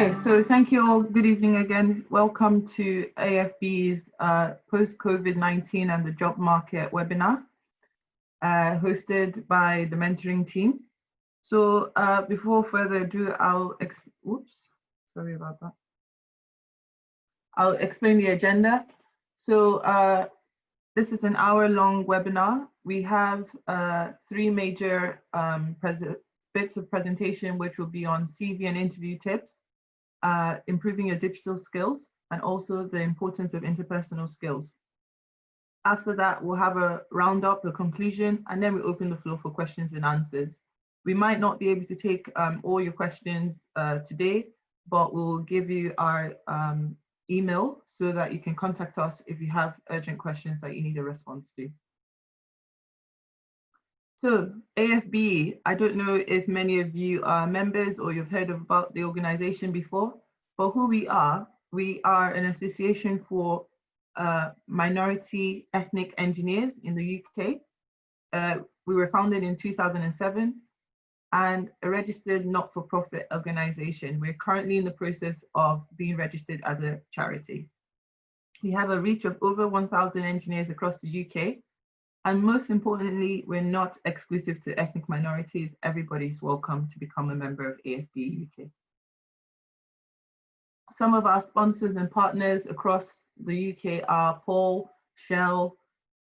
Okay, so thank you all. Good evening again. Welcome to AFB's post-COVID-19 and the job market webinar, hosted by the mentoring team. So before further ado, I'll explain the agenda. So this is an hour-long webinar. We have three major bits of presentation, which will be on CV and interview tips, improving your digital skills, and also the importance of interpersonal skills. After that, we'll have a roundup, a conclusion, and then we open the floor for questions and answers. We might not be able to take all your questions today, but we'll give you our email so that you can contact us if you have urgent questions that you need a response to. So AFBE, I don't know if many of you are members or you've heard about the organization before, but who we are an association for minority ethnic engineers in the UK. We were founded in 2007 and a registered not-for-profit organization. We're currently in the process of being registered as a charity. We have a reach of over 1,000 engineers across the UK. And most importantly, we're not exclusive to ethnic minorities. Everybody's welcome to become a member of AFBE-UK. Some of our sponsors and partners across the UK are Paul, Shell,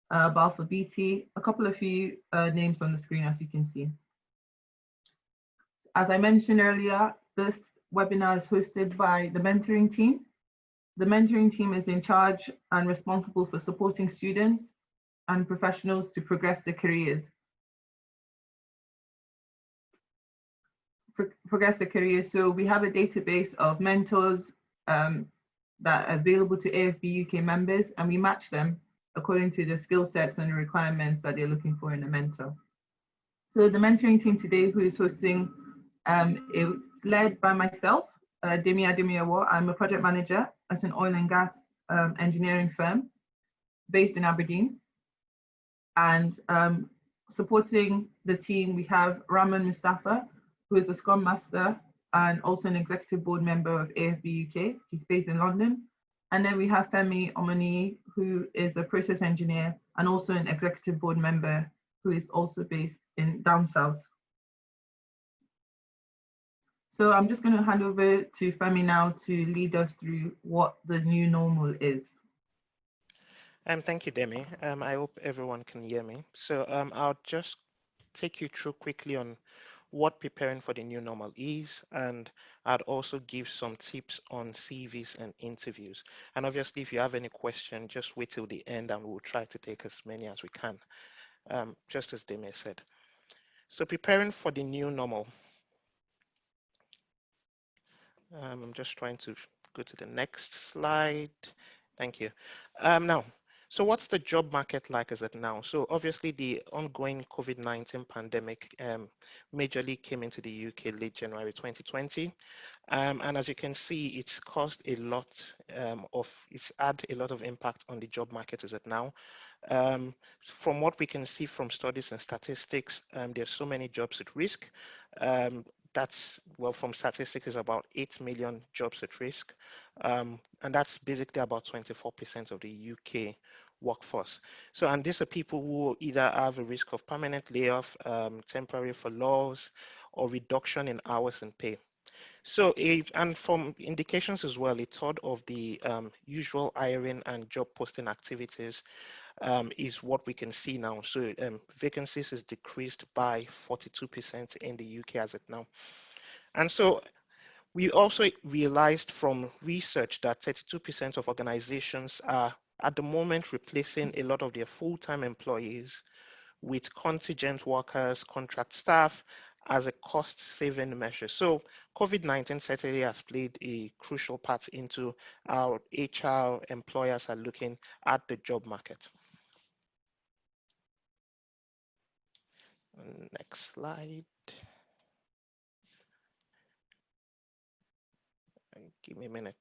Balfour Beatty, a couple of few names on the screen, as you can see. As I mentioned earlier, this webinar is hosted by the mentoring team. The mentoring team is in charge and responsible for supporting students and professionals to progress their careers. So we have a database of mentors that are available to AFBE UK members, and we match them according to the skill sets and the requirements that they're looking for in a mentor. So the mentoring team today, who is hosting, is led by myself, Demi Ademiyawo. I'm a project manager at an oil and gas engineering firm based in Aberdeen. And supporting the team, we have Raman Mustafa, who is a Scrum Master and also an executive board member of AFBE UK. He's based in London. And then we have Femi Omoni, who is a process engineer and also an executive board member, who is also based in down south. So I'm just going to hand over to Femi now to lead us through what the new normal is. Thank you, Demi. I hope everyone can hear me. So I'll just take you through quickly on what preparing for the new normal is, and I'd also give some tips on CVs and interviews. And obviously, if you have any question, just wait till the end and we'll try to take as many as we can, just as Demi said. So preparing for the new normal. I'm just trying to go to the next slide. Thank you. Now, so what's the job market like as it now? So obviously the ongoing COVID-19 pandemic majorly came into the UK late January 2020. And as you can see, it's caused a lot it's had a lot of impact on the job market as it now. From what we can see from studies and statistics, there's so many jobs at risk. That's, well, from statistics is about 8 million jobs at risk. And that's basically about 24% of the UK workforce. So, and these are people who either have a risk of permanent layoff, temporary furloughs, or reduction in hours and pay. So, and from indications as well, a third of the usual hiring and job posting activities is what we can see now. So vacancies is decreased by 42% in the UK as it now. And so we also realized from research that 32% of organizations are at the moment replacing a lot of their full-time employees with contingent workers, contract staff, as a cost-saving measure. So COVID-19 certainly has played a crucial part into how HR employers are looking at the job market. Next slide. Give me a minute.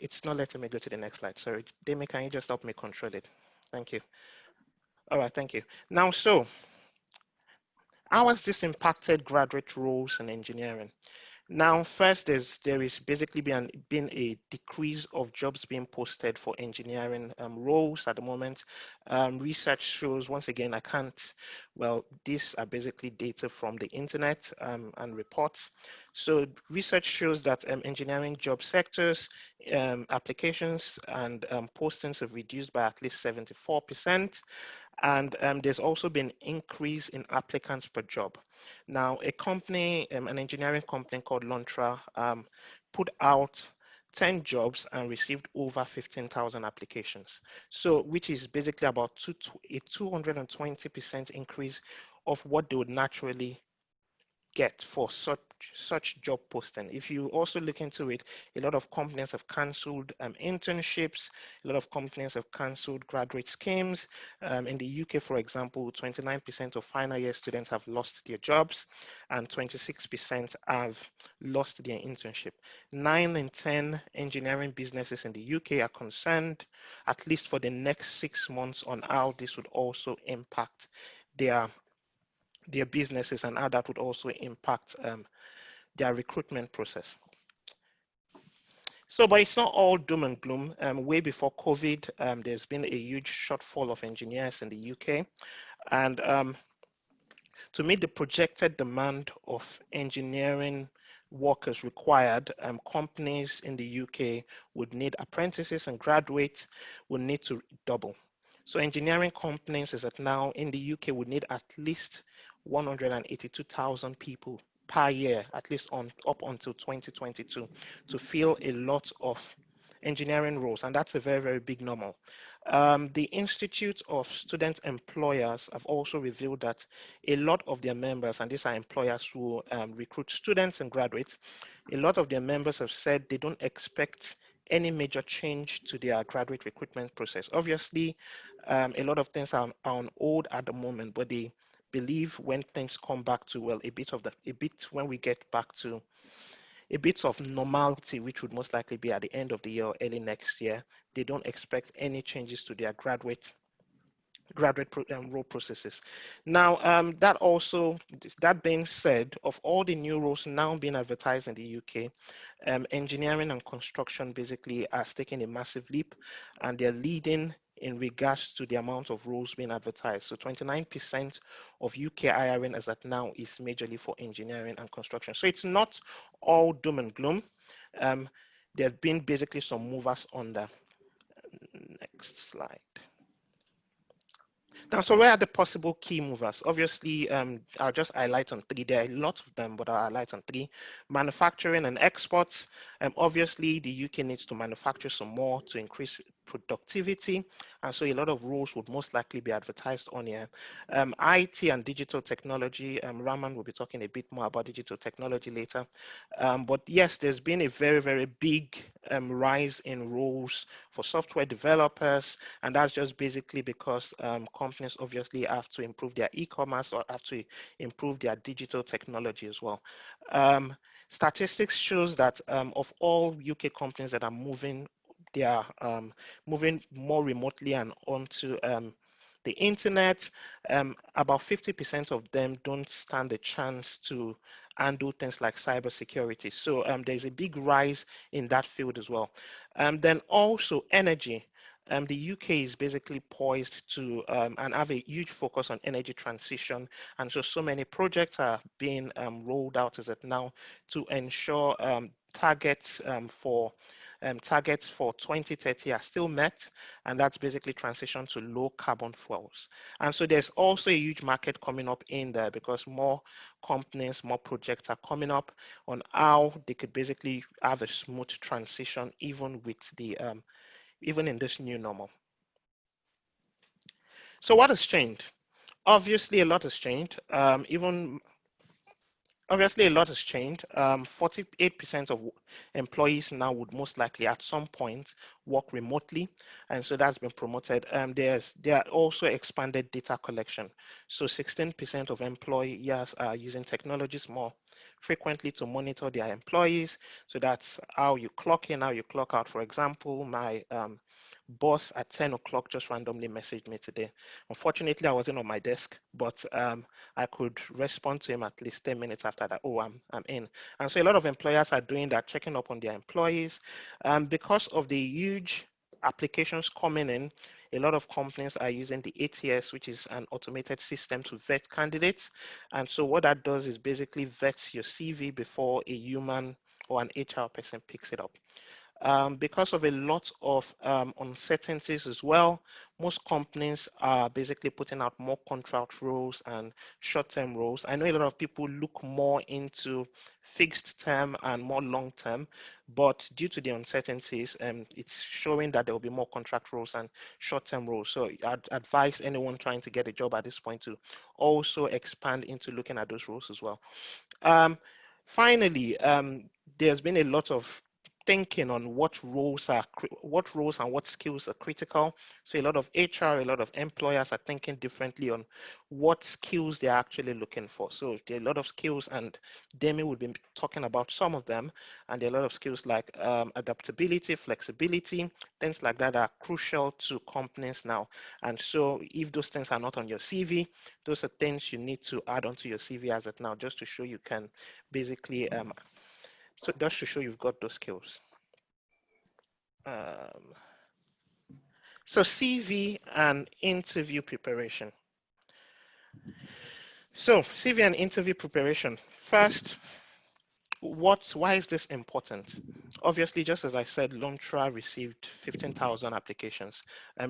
It's not letting me go to the next slide. Sorry, Demi, can you just help me control it? Thank you. All right, thank you. Now, so How has this impacted graduate roles in engineering? Now, first, there is basically been a decrease of jobs being posted for engineering roles at the moment. Research shows, once again, well, these are basically data from the internet and reports. So research shows that engineering job sectors, applications and postings have reduced by at least 74%. And there's also been increase in applicants per job. Now, a company, an engineering company called Lontra, put out 10 jobs and received over 15,000 applications. So, which is basically about a 220% increase of what they would naturally get for such job posting. If you also look into it, a lot of companies have cancelled internships. A lot of companies have cancelled graduate schemes. In the UK, for example, 29% of final year students have lost their jobs, and 26% have lost their internship. 9 in 10 engineering businesses in the UK are concerned, at least for the next 6 months, on how this would also impact their businesses and how that would also impact their recruitment process. So, but it's not all doom and gloom. Way before COVID, there's been a huge shortfall of engineers in the UK. And to meet the projected demand of engineering workers required, companies in the UK would need apprentices, and graduates would need to double. So engineering companies is that now in the UK would need at least 182,000 people per year, at least up until 2022, to fill a lot of engineering roles, and that's a very, very big number. The Institute of Student Employers have also revealed that a lot of their members, and these are employers who recruit students and graduates, a lot of their members have said they don't expect any major change to their graduate recruitment process. Obviously, a lot of things are on hold at the moment, but they believe when things come back to, well, when we get back to a bit of normality, which would most likely be at the end of the year or early next year, they don't expect any changes to their graduate role processes. Now, that being said, of all the new roles now being advertised in the UK, engineering and construction basically has taken a massive leap, and they're leading in regards to the amount of roles being advertised. So 29% of UK hiring as at now is majorly for engineering and construction. So it's not all doom and gloom. There have been basically some movers on the next slide. Now, so where are the possible key movers? Obviously, I'll just highlight on three. There are a lot of them, but I'll highlight on three. Manufacturing and exports. Obviously, the UK needs to manufacture some more to increase productivity, and so a lot of roles would most likely be advertised on here. IT and digital technology. Raman will be talking a bit more about digital technology later. But yes, there's been a very, very big rise in roles for software developers, and that's just basically because companies obviously have to improve their e-commerce or have to improve their digital technology as well. Statistics shows that of all UK companies that are moving, they are moving more remotely and onto the internet. About 50% of them don't stand a chance to handle things like cybersecurity. So there's a big rise in that field as well. Then also energy. The UK is basically poised to and have a huge focus on energy transition, and so many projects are being rolled out as it now to ensure targets for 2030 are still met, and that's basically transition to low carbon fuels. And so there's also a huge market coming up in there because more companies, more projects are coming up on how they could basically have a smooth transition even with the even in this new normal. So what has changed? Obviously, a lot has changed. Obviously, a lot has changed. 48% of employees now would most likely at some point work remotely, and so that's been promoted. There are also expanded data collection. So 16% of employers are using technologies more frequently to monitor their employees. So that's how you clock in, how you clock out. For example, boss at 10 o'clock just randomly messaged me today. Unfortunately, I wasn't on my desk, but I could respond to him at least 10 minutes after that. Oh, I'm in. And so a lot of employers are doing that, checking up on their employees. Because of the huge applications coming in, a lot of companies are using the ATS, which is an automated system to vet candidates. And so what that does is basically vets your CV before a human or an HR person picks it up. Because of a lot of uncertainties as well, most companies are basically putting out more contract roles and short-term roles. I know a lot of people look more into fixed term and more long-term, but due to the uncertainties, it's showing that there will be more contract roles and short-term roles. So I'd advise anyone trying to get a job at this point to also expand into looking at those roles as well. Finally, there's been a lot of thinking on what roles and what skills are critical. So a lot of HR, a lot of employers are thinking differently on what skills they're actually looking for. So there are a lot of skills, and Demi would be talking about some of them. And there are a lot of skills like adaptability, flexibility, things like that are crucial to companies now. And so if those things are not on your CV, those are things you need to add onto your CV as of now, just to show you can basically so just to show you've got those skills. So CV and interview preparation. So CV and interview preparation. First, why is this important? Obviously, just as I said, Lontra received 15,000 applications.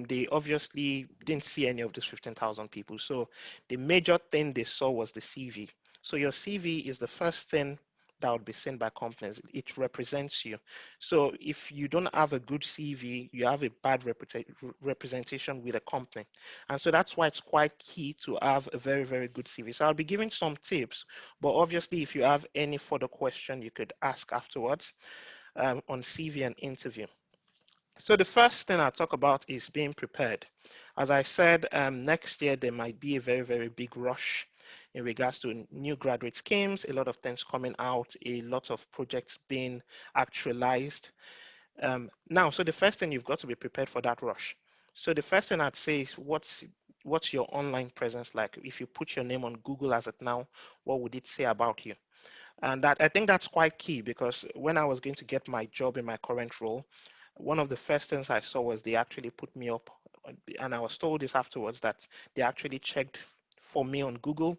They obviously didn't see any of those 15,000 people. So the major thing they saw was the CV. So your CV is the first thing that would be seen by companies. It represents you. So if you don't have a good CV, you have a bad representation with a company. And so that's why it's quite key to have a very, very good CV. So I'll be giving some tips, but obviously if you have any further question, you could ask afterwards on CV and interview. So the first thing I'll talk about is being prepared. As I said, next year there might be a very, very big rush in regards to new graduate schemes, a lot of things coming out, a lot of projects being actualized. Now, so the first thing you've got to be prepared for that rush. So the first thing I'd say is what's your online presence like? If you put your name on Google as of now, what would it say about you? And that I think that's quite key, because when I was going to get my job in my current role, one of the first things I saw was they actually put me up, and I was told this afterwards, that they actually checked for me on Google.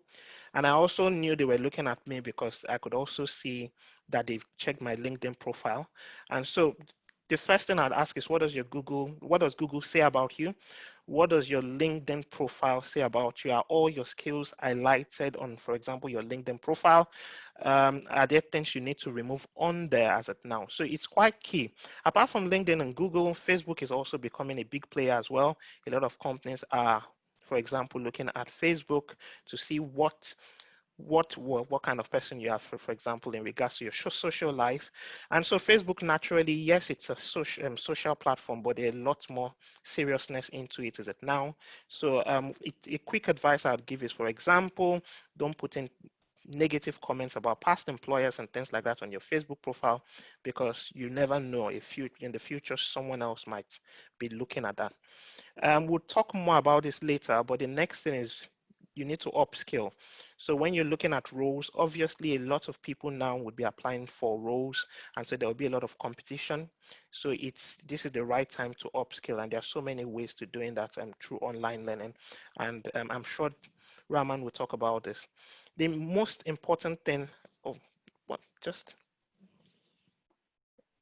And I also knew they were looking at me because I could also see that they've checked my LinkedIn profile. And so the first thing I'd ask is, what does Google say about you? What does your LinkedIn profile say about you? Are all your skills highlighted on, for example, your LinkedIn profile? Are there things you need to remove on there as of now? So it's quite key. Apart from LinkedIn and Google, Facebook is also becoming a big player as well. A lot of companies are, for example, looking at Facebook to see what kind of person you are, for example, in regards to your social life. And so Facebook, naturally, yes, it's a social platform, but there's a lot more seriousness into it as it now. So a quick advice I'd give is, for example, don't put in negative comments about past employers and things like that on your Facebook profile, because you never know if in the future someone else might be looking at that. We'll talk more about this later, but the next thing is you need to upskill. So when you're looking at roles, obviously a lot of people now would be applying for roles, and so there will be a lot of competition. So this is the right time to upskill, and there are so many ways to doing that through online learning. And I'm sure Raman will talk about this. The most important thing,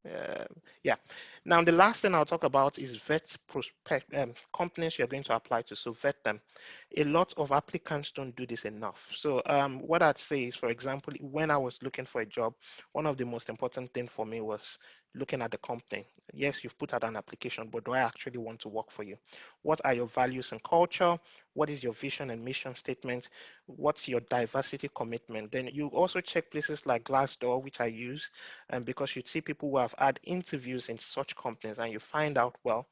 uh, yeah. Now, the last thing I'll talk about is companies you're going to apply to. So vet them. A lot of applicants don't do this enough. So what I'd say is, for example, when I was looking for a job, one of the most important thing for me was looking at the company. Yes, you've put out an application, but do I actually want to work for you? What are your values and culture? What is your vision and mission statement? What's your diversity commitment? Then you also check places like Glassdoor, which I use, because you'd see people who have had interviews in such companies, and you find out, well,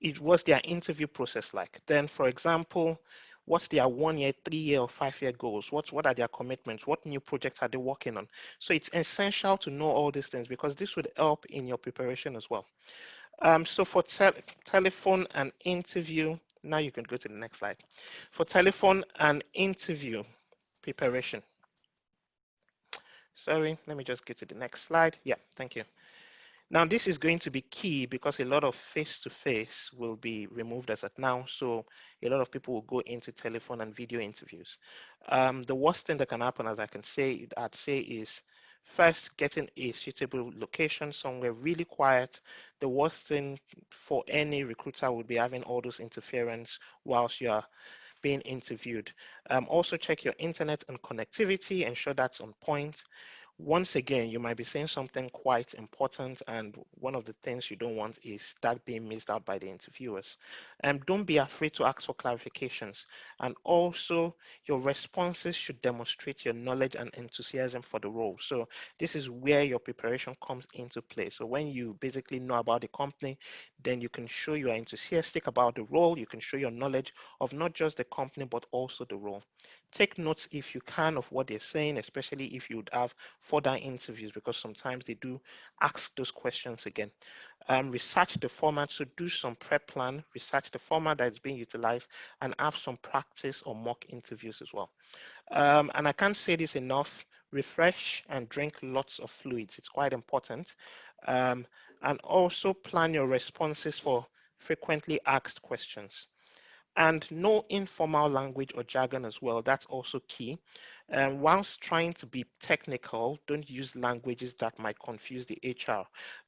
it was their interview process like. Then, for example, what's their 1 year, 3 year, or 5 year goals? What are their commitments? What new projects are they working on? So it's essential to know all these things, because this would help in your preparation as well. So for telephone and interview, now you can go to the next slide. For telephone and interview preparation. Sorry, let me just get to the next slide. Yeah, thank you. Now, this is going to be key because a lot of face-to-face will be removed as at now. So a lot of people will go into telephone and video interviews. The worst thing that can happen, as I'd say is first getting a suitable location somewhere really quiet. The worst thing for any recruiter would be having all those interference whilst you're being interviewed. Also check your internet and connectivity, ensure that's on point. Once again, you might be saying something quite important, and one of the things you don't want is that being missed out by the interviewers. Don't be afraid to ask for clarifications, and also your responses should demonstrate your knowledge and enthusiasm for the role. So this is where your preparation comes into play. So when you basically know about the company, then you can show you are enthusiastic about the role. You can show your knowledge of not just the company, but also the role. Take notes if you can of what they're saying, especially if you would have further interviews, because sometimes they do ask those questions again. Research the format, so do some prep plan, research the format that is being utilized, and have some practice or mock interviews as well. And I can't say this enough, refresh and drink lots of fluids. It's quite important. And also plan your responses for frequently asked questions. And no informal language or jargon as well. That's also key. Whilst trying to be technical, don't use languages that might confuse the HR.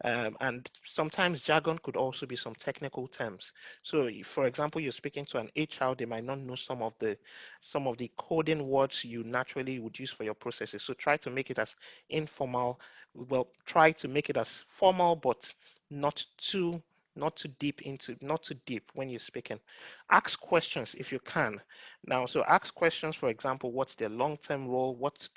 And sometimes jargon could also be some technical terms. So, for example, you're speaking to an HR, they might not know some of the coding words you naturally would use for your processes. So try to make it as informal. Well, try to make it as formal, but not too not too deep when you're speaking. Ask questions if you can. Now, so ask questions, for example, what's their long-term role? What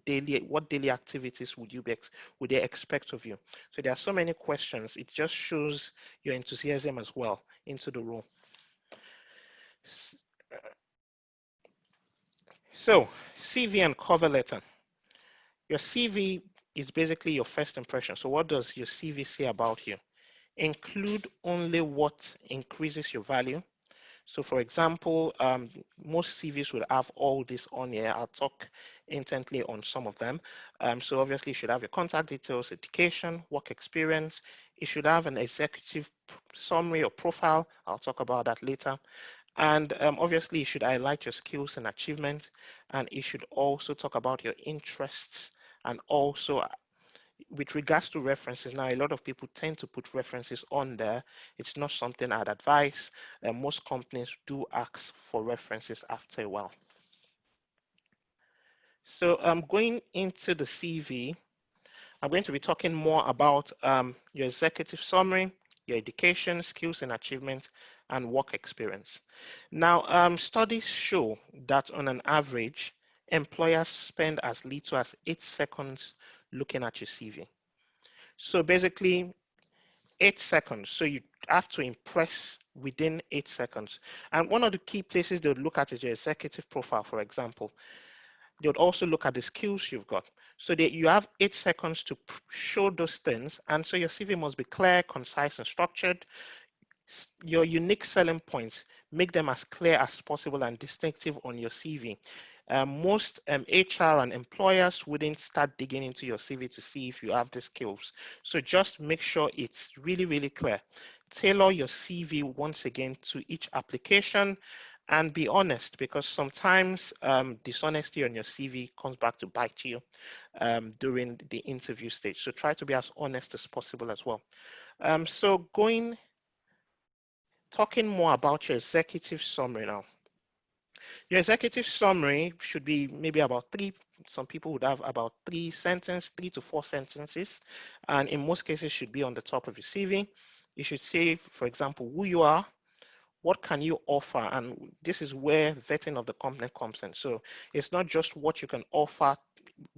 daily activities would they expect of you? So there are so many questions. It just shows your enthusiasm as well into the role. So CV and cover letter. Your CV is basically your first impression. So what does your CV say about you? Include only what increases your value. So for example, most CVs would have all this on here. I'll talk intently on some of them. So obviously you should have your contact details, education, work experience. You should have an executive summary or profile. I'll talk about that later. And obviously you should highlight your skills and achievements. And you should also talk about your interests, and also with regards to references. Now, a lot of people tend to put references on there. It's not something I'd advise. Most companies do ask for references after a while. So going into the CV, I'm going to be talking more about your executive summary, your education, skills and achievements, and work experience. Now, studies show that on an average, employers spend as little as 8 seconds looking at your CV. So basically, 8 seconds. So you have to impress within 8 seconds. And one of the key places they would look at is your executive profile, for example. They would also look at the skills you've got. So you have 8 seconds to show those things. And so your CV must be clear, concise, and structured. Your unique selling points, make them as clear as possible and distinctive on your CV. Most HR and employers wouldn't start digging into your CV to see if you have the skills. So just make sure it's really, really clear. Tailor your CV once again to each application, and be honest, because sometimes dishonesty on your CV comes back to bite you during the interview stage. So try to be as honest as possible as well. So talking more about your executive summary now. Your executive summary should be maybe about some people would have about 3 to 4 sentences, and in most cases should be on the top of your CV. You should say, for example, who you are, what can you offer, and this is where vetting of the company comes in. So it's not just what you can offer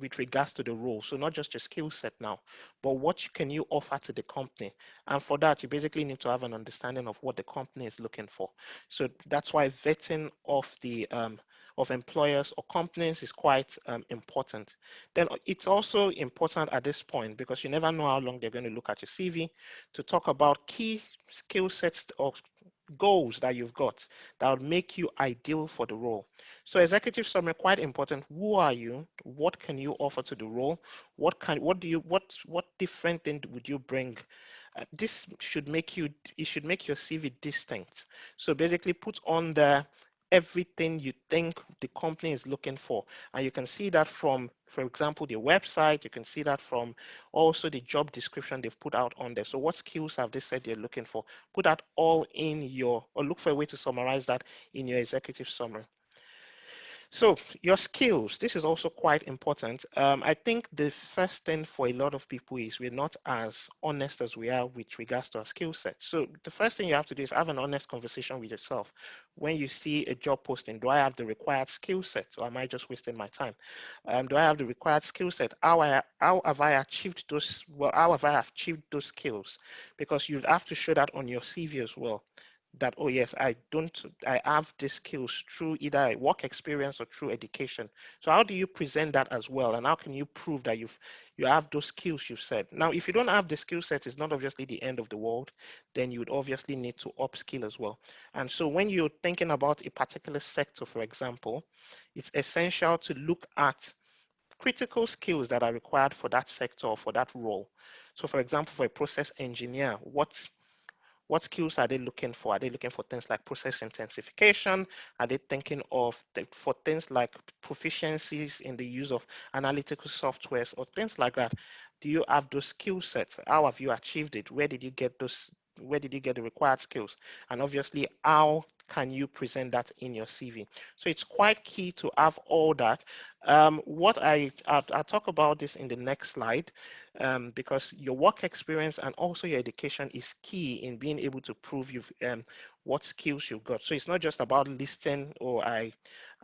with regards to the role, so not just your skill set now, but what can you offer to the company. And for that, you basically need to have an understanding of what the company is looking for. So that's why vetting of of employers or companies is quite important. Then it's also important at this point because you never know how long they're going to look at your CV to talk about key skill sets or goals that you've got that would make you ideal for the role. So executive summary, quite important. Who are you? What can you offer to the role? What different thing would you bring? This should make it should make your CV distinct. So basically put on there everything you think the company is looking for. And you can see that from, for example, their website, you can see that from also the job description they've put out on there. So what skills have they said they're looking for? Put that all in your, or look for a way to summarize that in your executive summary. So your skills, this is also quite important. I think the first thing for a lot of people is we're not as honest as we are with regards to our skill set. So the first thing you have to do is have an honest conversation with yourself. When you see a job posting, do I have the required skill set or am I just wasting my time? Do I have the required skill set? How have I achieved those? Well, how have I achieved those skills? Because you'd have to show that on your CV as well, that, oh yes, I have these skills through either a work experience or through education. So how do you present that as well? And how can you prove that you have those skills you've said? Now, if you don't have the skill set, it's not obviously the end of the world. Then you would obviously need to upskill as well. And so when you're thinking about a particular sector, for example, it's essential to look at critical skills that are required for that sector or for that role. So for example, for a process engineer, what skills are they looking for? Are they looking for things like process intensification? Are they thinking of for things like proficiencies in the use of analytical softwares or things like that? Do you have those skill sets? How have you achieved it? Where did you get those? Where did you get the required skills? And obviously, how can you present that in your CV? So it's quite key to have all that. I'll talk about this in the next slide, because your work experience and also your education is key in being able to prove what skills you've got. So it's not just about listing, or I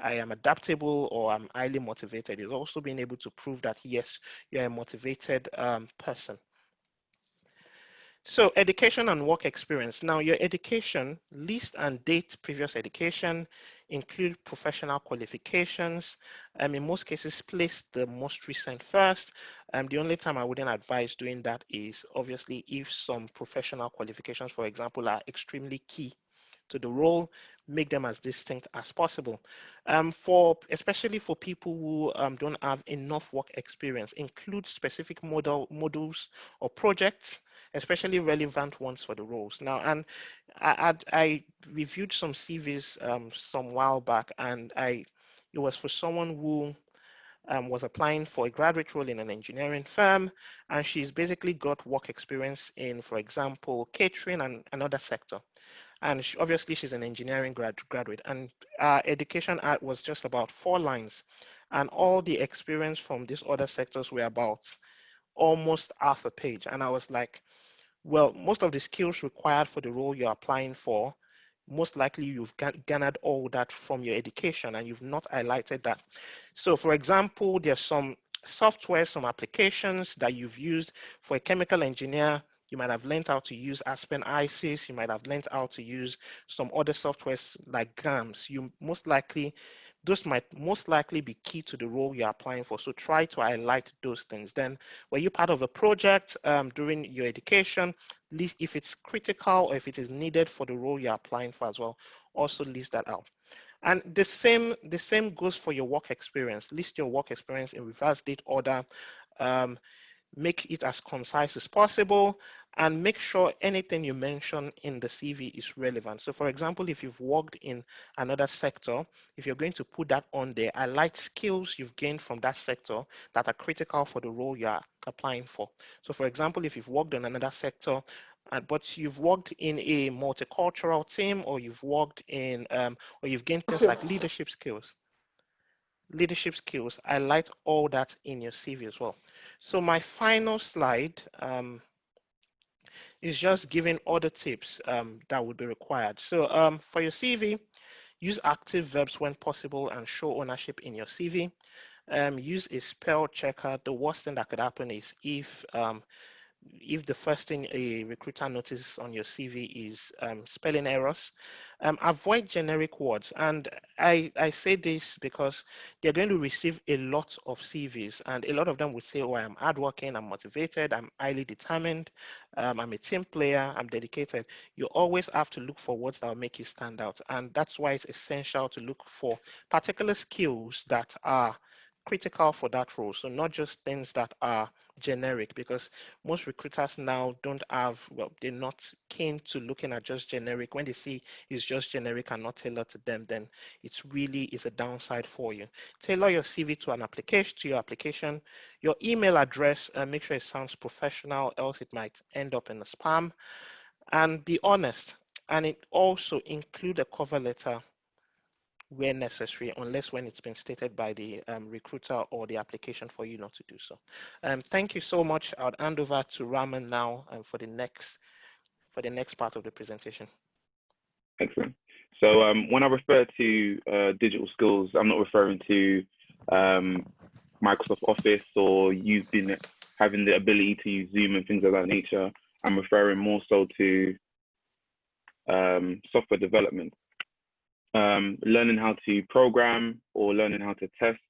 am adaptable or I'm highly motivated. It's also being able to prove that yes, you're a motivated person. So education and work experience. Now your education, list and date previous education, include professional qualifications. In most cases, place the most recent first. The only time I wouldn't advise doing that is obviously if some professional qualifications, for example, are extremely key to the role, make them as distinct as possible. Especially for people who don't have enough work experience, include specific modules or projects, especially relevant ones for the roles. Now, and I reviewed some CVs some while back, and it was for someone who was applying for a graduate role in an engineering firm, and she's basically got work experience in, for example, catering and another sector. And obviously she's an engineering graduate, and education was just about 4 lines, and all the experience from these other sectors were about almost half a page. And I was like, well, most of the skills required for the role you're applying for, most likely you've garnered all that from your education and you've not highlighted that. So for example, there's some software, some applications that you've used. For a chemical engineer, you might have learned how to use Aspen ISIS. You might have learned how to use some other softwares like GAMS. Those might most likely be key to the role you're applying for. So try to highlight those things. Then were you part of a project during your education? List if it's critical or if it is needed for the role you're applying for as well. Also list that out. And the same goes for your work experience. List your work experience in reverse date order. Make it as concise as possible, and make sure anything you mention in the CV is relevant. So for example, if you've worked in another sector, if you're going to put that on there, highlight skills you've gained from that sector that are critical for the role you're applying for. So for example, if you've worked in another sector, but you've worked in a multicultural team, or you've worked in, or you've gained things like leadership skills, highlight all that in your CV as well. So my final slide is just giving other tips that would be required. So for your CV, use active verbs when possible and show ownership in your CV. Use a spell checker. The worst thing that could happen is if if the first thing a recruiter notices on your CV is spelling errors, avoid generic words. And I say this because they're going to receive a lot of CVs, and a lot of them would say, oh, I'm hardworking, I'm motivated, I'm highly determined, I'm a team player, I'm dedicated. You always have to look for words that will make you stand out. And that's why it's essential to look for particular skills that are critical for that role. So not just things that are generic, because most recruiters now don't have, well, they're not keen to looking at just generic. When they see it's just generic and not tailored to them, then it's really is a downside for you. Tailor your CV to an application, to your application. Your email address, make sure it sounds professional, else it might end up in a spam. And be honest. And it also include a cover letter where necessary, unless when it's been stated by the recruiter or the application for you not to do so. Thank you so much. I'll hand over to Raman now for the next part of the presentation. Excellent. So when I refer to digital skills, I'm not referring to Microsoft Office or having the ability to use Zoom and things of that nature. I'm referring more so to software development. Learning how to program or learning how to test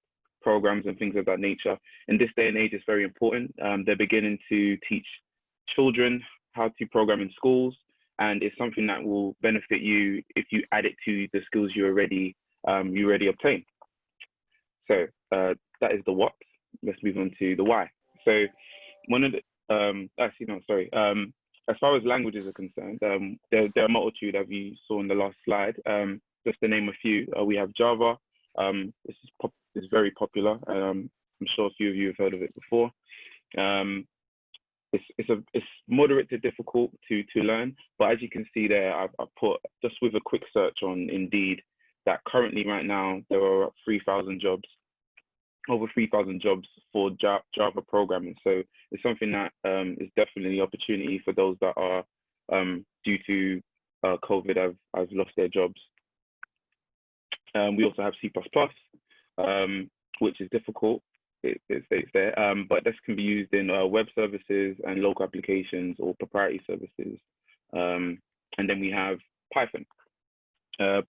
programs and things of that nature. In this day and age, it's very important. They're beginning to teach children how to program in schools, and it's something that will benefit you if you add it to the skills you already obtained. So that is the what. Let's move on to the why. So one of the as far as languages are concerned, there are a multitude, as you saw in the last slide. Just to name a few, we have Java. This is very popular. I'm sure a few of you have heard of it before. It's moderate to difficult to learn, but as you can see there, I've put just with a quick search on Indeed that currently right now there are 3,000 jobs, over 3,000 jobs for Java programming. So it's something that is definitely an opportunity for those that are due to COVID have lost their jobs. We also have C++, which is difficult, it states there, but this can be used in web services and local applications or proprietary services. And then we have Python.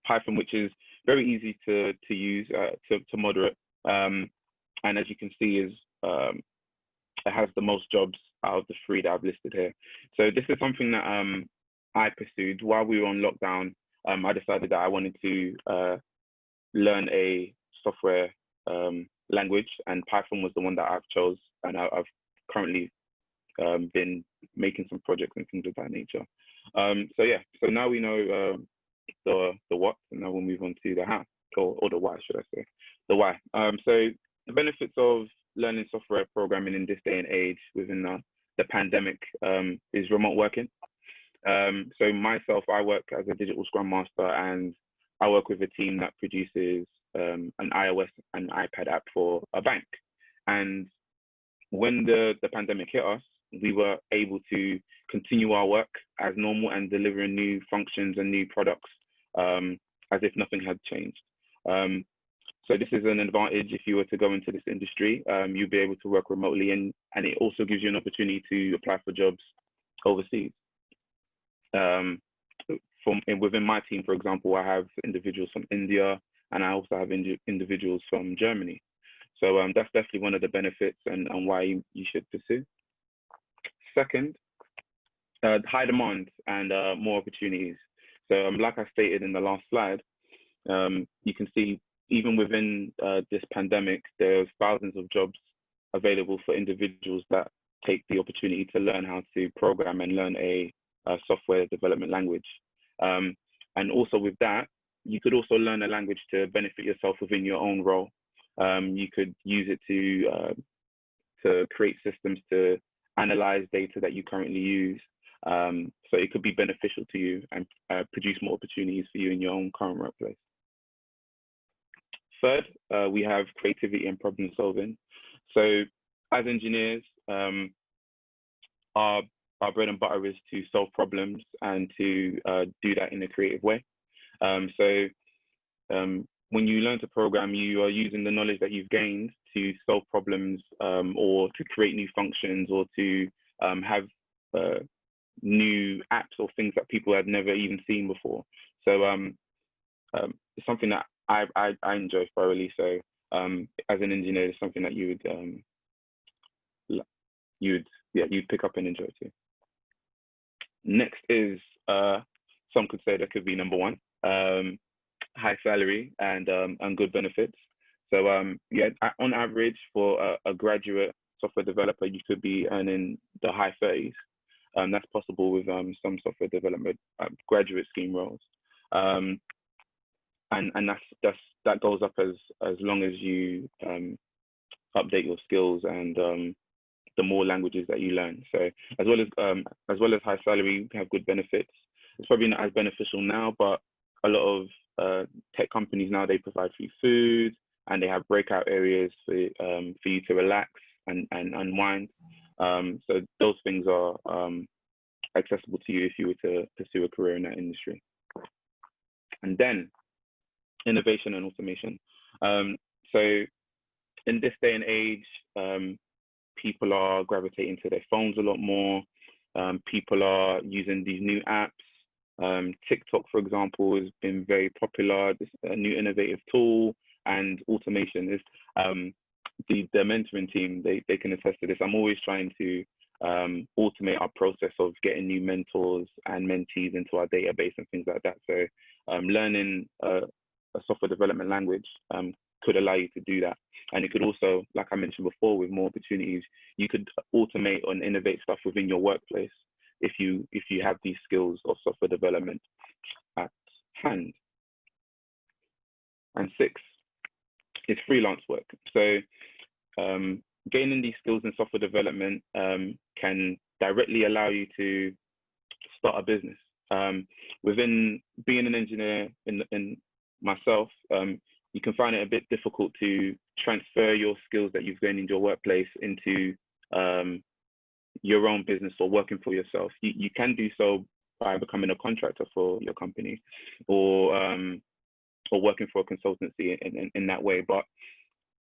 Python, which is very easy to use, to moderate. And as you can see, it has the most jobs out of the 3 that I've listed here. So this is something that I pursued while we were on lockdown. I decided that I wanted to learn a software language, and Python was the one that I've chose, and I've currently been making some projects and things of that nature. So yeah, so now we know the what, and now we'll move on to the how, or the why, should I say, the why. So the benefits of learning software programming in this day and age within the pandemic is remote working. So myself, I work as a digital scrum master, and I work with a team that produces an iOS and iPad app for a bank. And when the pandemic hit us, we were able to continue our work as normal and delivering new functions and new products as if nothing had changed. So this is an advantage if you were to go into this industry. You'll be able to work remotely, and it also gives you an opportunity to apply for jobs overseas. Within my team, for example, I have individuals from India, and I also have individuals from Germany. So that's definitely one of the benefits and why you should pursue. Second, high demand and more opportunities. So like I stated in the last slide, you can see even within this pandemic, there's thousands of jobs available for individuals that take the opportunity to learn how to program and learn a software development language. And also with that, you could also learn a language to benefit yourself within your own role. You could use it to create systems to analyze data that you currently use. So it could be beneficial to you and produce more opportunities for you in your own current workplace. Third, we have creativity and problem solving. So as engineers, our bread and butter is to solve problems and to do that in a creative way. When you learn to program, you are using the knowledge that you've gained to solve problems or to create new functions or to have new apps or things that people had never even seen before. So it's something that I enjoy thoroughly. So as an engineer, it's something that you'd pick up and enjoy too. Next is some could say that could be number one, high salary and good benefits. So yeah, on average for a graduate software developer, you could be earning the high 30s. That's possible with some software development graduate scheme roles, and that goes up as long as you update your skills and the more languages that you learn. So as well as high salary, we have good benefits. It's probably not as beneficial now, but a lot of tech companies now, they provide free food and they have breakout areas for you to relax and unwind. So those things are accessible to you if you were to pursue a career in that industry. And then innovation and automation. So in this day and age, people are gravitating to their phones a lot more. People are using these new apps. TikTok, for example, has been very popular. It's a new innovative tool, and automation is the mentoring team. They can attest to this. I'm always trying to automate our process of getting new mentors and mentees into our database and things like that. So learning a software development language could allow you to do that. And it could also, like I mentioned before, with more opportunities, you could automate and innovate stuff within your workplace if you have these skills of software development at hand. And 6 is freelance work. So gaining these skills in software development can directly allow you to start a business. Within being an engineer in myself, you can find it a bit difficult to transfer your skills that you've gained in your workplace into your own business or working for yourself. You can do so by becoming a contractor for your company or working for a consultancy in that way. But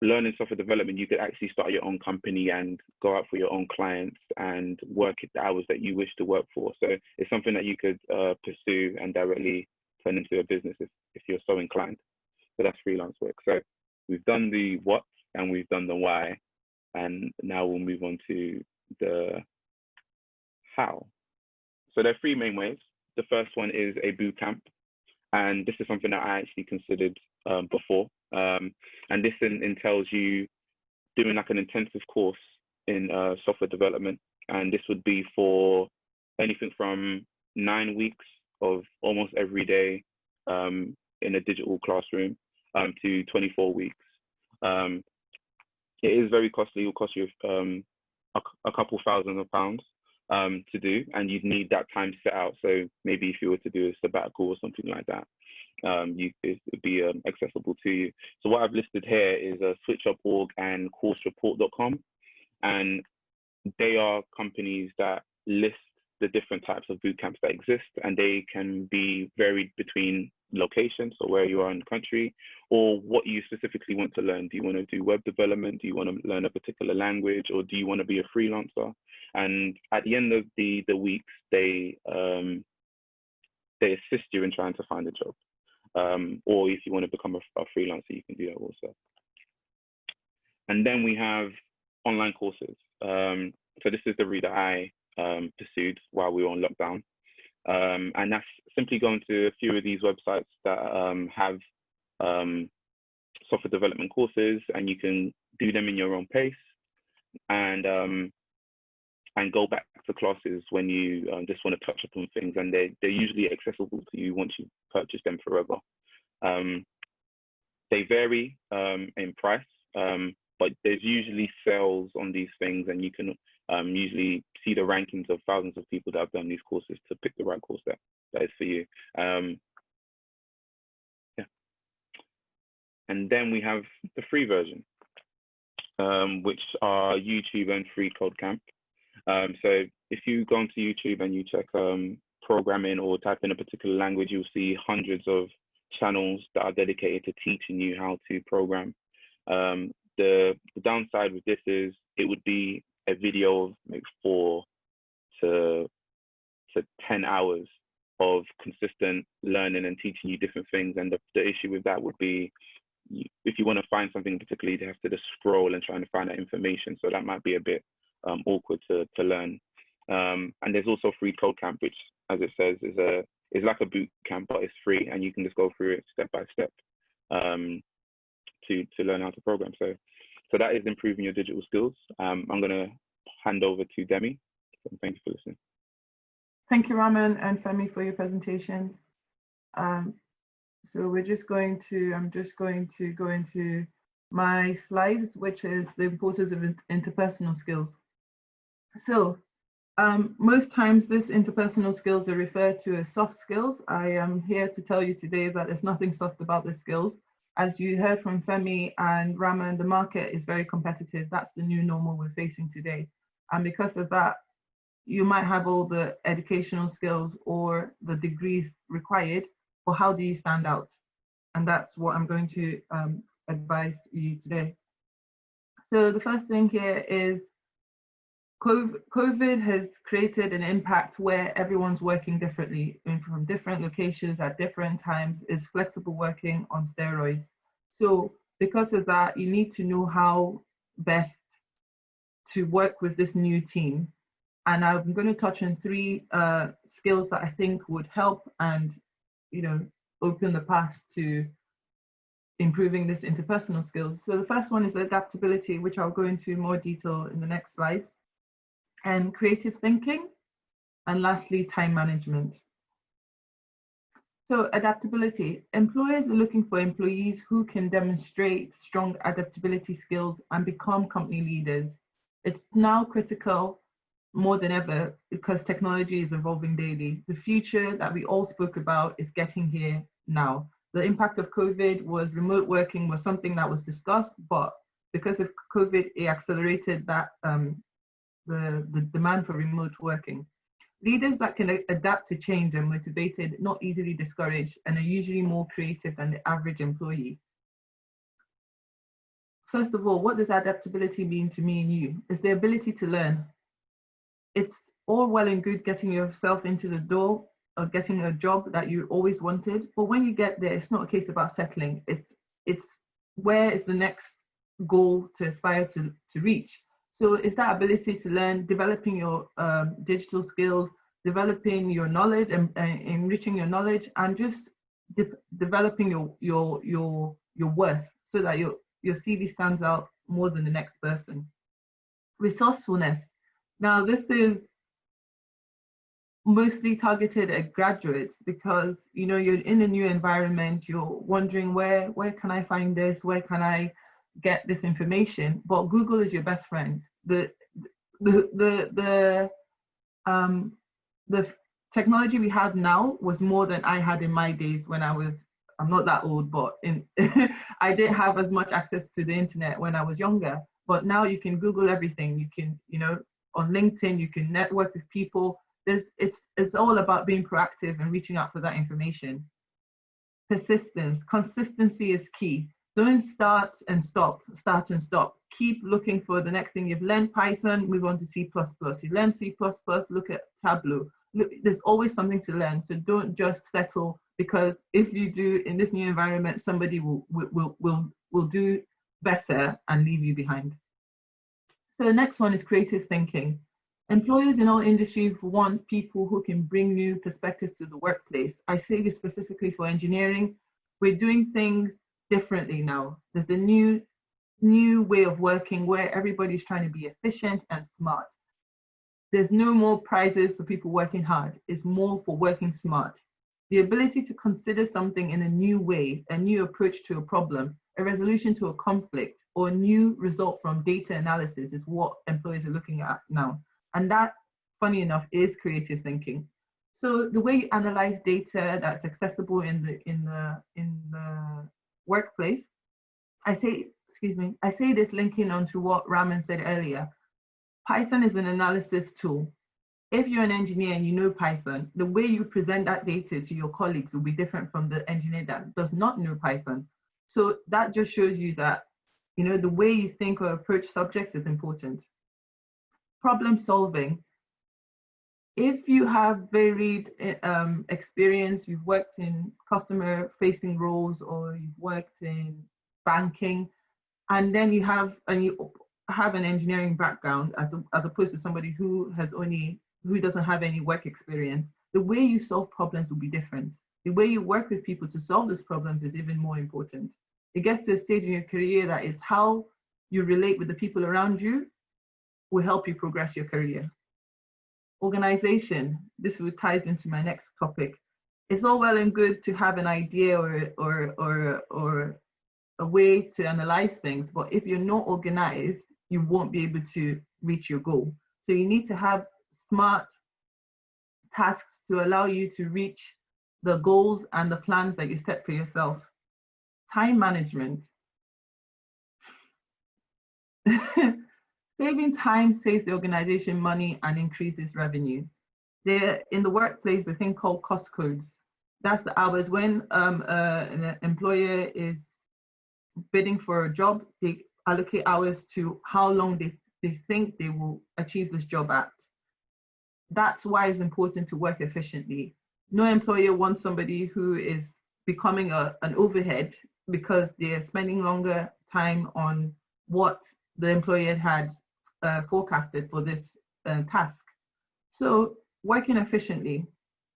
learning software development, you could actually start your own company and go out for your own clients and work at the hours that you wish to work for. So it's something that you could pursue and directly turn into a business if you're so inclined. So that's freelance work. So we've done the what and we've done the why, and now we'll move on to the how. So there are 3 main ways. The first one is a boot camp, and this is something that I actually considered before. And this entails you doing like an intensive course in software development, and this would be for anything from 9 weeks of almost every day in a digital classroom to 24 weeks. It is very costly. It will cost you a couple £1,000s to do, and you'd need that time set out. So maybe if you were to do a sabbatical or something like that, it would be accessible to you. So what I've listed here is SwitchUp.org and CourseReport.com, and they are companies that list the different types of boot camps that exist, and they can be varied between locations, so where you are in the country, or what you specifically want to learn. Do you want to do web development? Do you want to learn a particular language, or do you want to be a freelancer? And at the end of the weeks, they assist you in trying to find a job. Or if you want to become a freelancer, you can do that also. And then we have online courses. So this is the route that I pursued while we were on lockdown. And that's simply going to a few of these websites that have software development courses, and you can do them in your own pace and go back to classes when you just want to touch upon things, and they're usually accessible to you once you purchase them forever. They vary in price, but there's usually sales on these things, and you can usually see the rankings of thousands of people that have done these courses to pick the right course that is for you. Yeah. And then we have the free version, which are YouTube and Free Code Camp. So if you go onto YouTube and you check programming or type in a particular language, you'll see hundreds of channels that are dedicated to teaching you how to program. The downside with this is it would be a video of maybe 4 to 10 hours of consistent learning and teaching you different things. And the issue with that would be, if you want to find something particularly, you have to just scroll and trying to find that information. So that might be a bit awkward to learn. And there's also free code camp, which, as it says, is like a boot camp, but it's free, and you can just go through it step by step to learn how to program. So that is improving your digital skills. I'm going to hand over to Demi. So thank you for listening. Thank you, Raman and Femi, for your presentations. So I'm just going to go into my slides, which is the importance of interpersonal skills. So most times this interpersonal skills are referred to as soft skills. I am here to tell you today that there's nothing soft about the skills. As you heard from Femi and Raman, the market is very competitive. That's the new normal we're facing today. And because of that, you might have all the educational skills or the degrees required, but how do you stand out? And that's what I'm going to advise you today. So the first thing here is COVID has created an impact where everyone's working differently and from different locations at different times. Is flexible working on steroids. So because of that, you need to know how best to work with this new team. And I'm going to touch on 3 skills that I think would help and, open the path to improving this interpersonal skills. So the first one is adaptability, which I'll go into more detail in the next slides, and creative thinking, and lastly, time management. So adaptability, employers are looking for employees who can demonstrate strong adaptability skills and become company leaders. It's now critical more than ever because technology is evolving daily. The future that we all spoke about is getting here now. The impact of COVID was remote working was something that was discussed, but because of COVID, it accelerated that the demand for remote working. Leaders that can adapt to change are motivated, not easily discouraged, and are usually more creative than the average employee. First of all, what does adaptability mean to me and you? It's the ability to learn. It's all well and good getting yourself into the door or getting a job that you always wanted, but when you get there, it's not a case about settling. It's where is the next goal to aspire to reach. So it's that ability to learn, developing your digital skills, developing your knowledge and enriching your knowledge, and just developing your worth so that your CV stands out more than the next person. Resourcefulness. Now, this is mostly targeted at graduates because you're in a new environment, you're wondering where can I find this, where can I get this information, but Google is your best friend. The technology we have now was more than I had in my days when I'm not that old, but I didn't have as much access to the internet when I was younger, but now you can Google everything. You can, on LinkedIn, you can network with people. It's all about being proactive and reaching out for that information. Persistence, consistency is key. Don't start and stop. Keep looking for the next thing. You've learned Python, move on to C++. You learn C++, look at Tableau. Look, there's always something to learn. So don't just settle, because if you do in this new environment, somebody will do better and leave you behind. So the next one is creative thinking. Employers in all industries want people who can bring new perspectives to the workplace. I say this specifically for engineering. We're doing things differently now. There's a new way of working where everybody's trying to be efficient and smart. There's no more prizes for people working hard. It's more for working smart. The ability to consider something in a new way, a new approach to a problem, a resolution to a conflict, or a new result from data analysis is what employers are looking at now. And that, funny enough, is creative thinking. So the way you analyze data that's accessible in the workplace, I say this linking onto what Raman said earlier. Python is an analysis tool. If you're an engineer and you know Python, the way you present that data to your colleagues will be different from the engineer that does not know Python. So that just shows you that, the way you think or approach subjects is important. Problem solving. If you have varied experience, you've worked in customer-facing roles or you've worked in banking, and then you have an engineering background as opposed to somebody who doesn't have any work experience, the way you solve problems will be different. The way you work with people to solve these problems is even more important. It gets to a stage in your career that is how you relate with the people around you will help you progress your career. Organization, this ties into my next topic. It's all well and good to have an idea or a way to analyze things, but if you're not organized, you won't be able to reach your goal. So you need to have smart tasks to allow you to reach the goals and the plans that you set for yourself. Time management. Saving time saves the organization money and increases revenue. There, in the workplace, a thing called cost codes. That's the hours when an employer is bidding for a job, they allocate hours to how long they think they will achieve this job at. That's why it's important to work efficiently. No employer wants somebody who is becoming an overhead because they're spending longer time on what the employer had forecasted for this task. So working efficiently,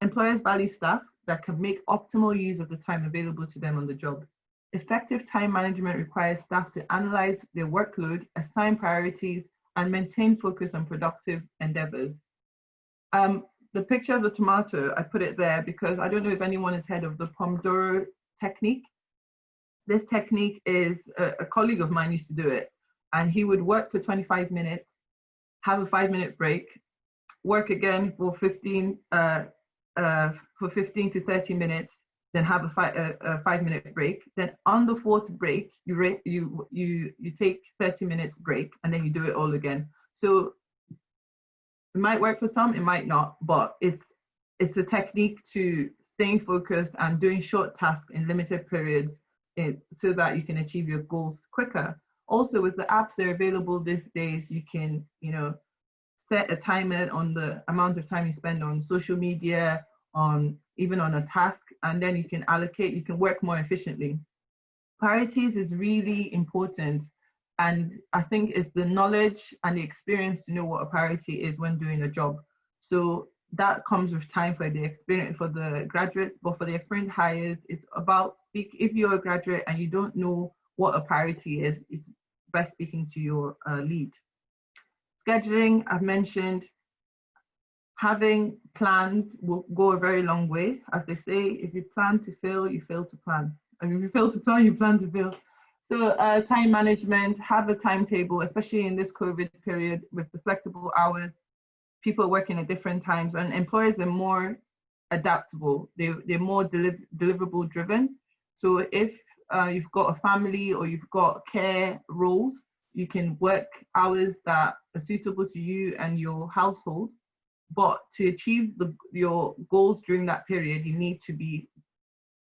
employers value staff that can make optimal use of the time available to them on the job. Effective time management requires staff to analyze their workload, assign priorities, and maintain focus on productive endeavors. The picture of the tomato, I put it there because I don't know if anyone has heard of the Pomodoro technique. This technique is, a colleague of mine used to do it, and he would work for 25 minutes, have a 5-minute break, work again for 15 to 30 minutes, then have a 5-minute break. Then on the 4th break, you take 30 minutes break, and then you do it all again. So it might work for some, it might not, but it's a technique to staying focused and doing short tasks in limited periods so that you can achieve your goals quicker. Also, with the apps that are available these days, you can, set a timer on the amount of time you spend on social media, even on a task, and then you can work more efficiently. Priorities is really important. And I think it's the knowledge and the experience to know what a priority is when doing a job. So that comes with time for the experience for the graduates, but for the experienced hires, it's about if you're a graduate and you don't know what a priority is, it's best speaking to your lead. Scheduling, I've mentioned, having plans will go a very long way. As they say, if you plan to fail, you fail to plan. And if you fail to plan, you plan to fail. So time management, have a timetable, especially in this COVID period with the flexible hours, people working at different times, and employers are more adaptable. They're more deliverable driven. So if you've got a family or you've got care roles, you can work hours that are suitable to you and your household. But to achieve your goals during that period, you need to be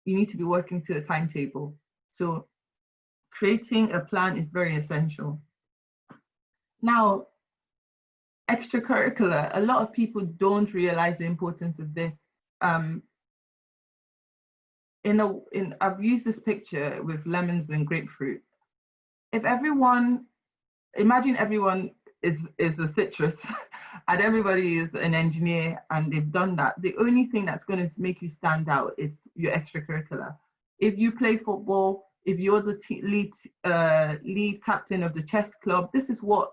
working to a timetable. So creating a plan is very essential. Now, extracurricular, a lot of people don't realize the importance of this. I've used this picture with lemons and grapefruit. Imagine everyone is a citrus and everybody is an engineer and they've done that. The only thing that's going to make you stand out is your extracurricular. If you play football, if you're the lead captain of the chess club, this is what,